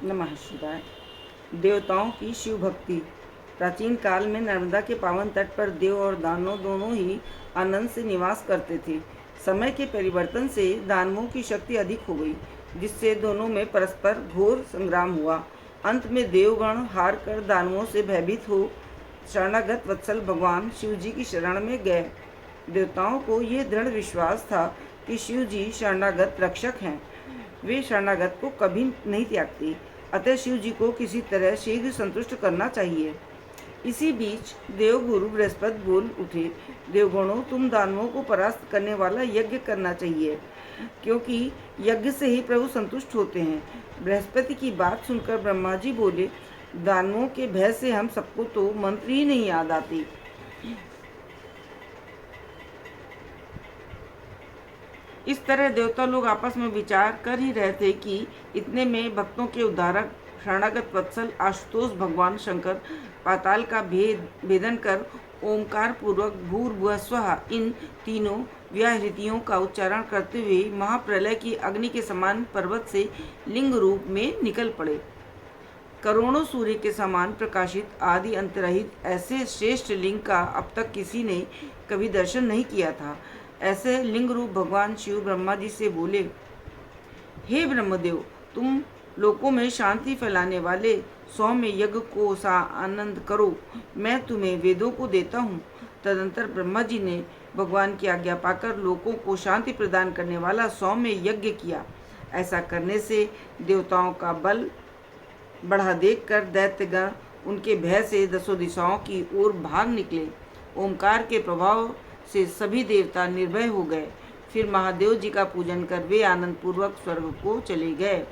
नमः शिवाय। देवताओं की शिव भक्ति। प्राचीन काल में नर्मदा के पावन तट पर देव और दानव दोनों ही आनंद से निवास करते थे। समय के परिवर्तन से दानवों की शक्ति अधिक हो गई, जिससे दोनों में परस्पर घोर संग्राम हुआ। अंत में देवगण हार कर दानवों से भयभीत हो शरणागत वत्सल भगवान शिव जी की शरण में गए। देवताओं को यह दृढ़ विश्वास था कि शिव जी शरणागत रक्षक हैं। वे शरणागत को कभी नहीं त्यागते, अतः शिव जी को किसी तरह शीघ्र संतुष्ट करना चाहिए। इसी बीच देवगुरु बृहस्पति बोल उठे, देवगणों, तुम दानवों को परास्त करने वाला यज्ञ करना चाहिए, क्योंकि यज्ञ से ही प्रभु संतुष्ट होते हैं। बृहस्पति की बात सुनकर ब्रह्मा जी बोले, दानवों के भय से हम सबको तो मंत्र ही नहीं याद आते। इस तरह देवता लोग आपस में विचार कर ही रहे थे कि इतने में भक्तों के उद्धारक शरणागत वत्सल आशुतोष भगवान शंकर पाताल का भेदन कर ओंकार पूर्वक भूर्भुवः स्वः इन तीनों व्याहृतियों का उच्चारण करते हुए महाप्रलय की अग्नि के समान पर्वत से लिंग रूप में निकल पड़े। करोड़ों सूर्य के समान प्रकाशित आदि अंतरहित ऐसे श्रेष्ठ लिंग का अब तक किसी ने कभी दर्शन नहीं किया था। ऐसे लिंग रूप भगवान शिव ब्रह्मा जी से बोले, हे ब्रह्मदेव, तुम लोकों में शांति फैलाने वाले सौम्य यज्ञ को सा आनंद करो, मैं तुम्हें वेदों को देता हूँ। तदंतर ब्रह्मा जी ने भगवान की आज्ञा पाकर लोकों को शांति प्रदान करने वाला सौम्य यज्ञ किया। ऐसा करने से देवताओं का बल बढ़ा देखकर दैत्यगण उनके भय से दसों दिशाओं की ओर भाग निकले। ओंकार के प्रभाव से सभी देवता निर्भय हो गए। फिर महादेव जी का पूजन कर वे आनंद पूर्वक स्वर्ग को चले गए।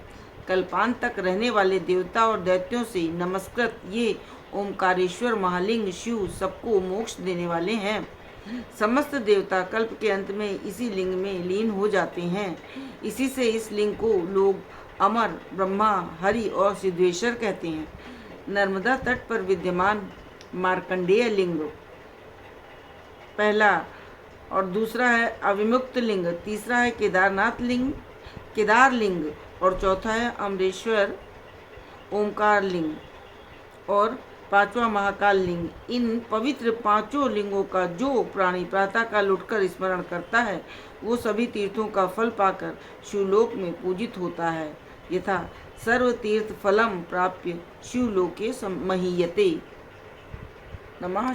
कल्पांत तक रहने वाले देवता और दैत्यों से नमस्कृत ये ओंकारेश्वर महालिंग शिव सबको मोक्ष देने वाले हैं। समस्त देवता कल्प के अंत में इसी लिंग में लीन हो जाते हैं। इसी से इस लिंग को लोग अमर, ब्रह्मा, हरि और सिद्धेश्वर कहते हैं। नर्मदा तट पर विद्यमान मार्कंडेय लिंग पहला और दूसरा है अविमुक्त लिंग, तीसरा है केदार लिंग और चौथा है अमरेश्वर ओंकार लिंग और पांचवा महाकाल लिंग। इन पवित्र पांचों लिंगों का जो प्राणी प्रातःकाल उठकर स्मरण करता है, वो सभी तीर्थों का फल पाकर शिवलोक में पूजित होता है। यथा सर्व तीर्थ फलम प्राप्य शिवलोके महीयते। नमः।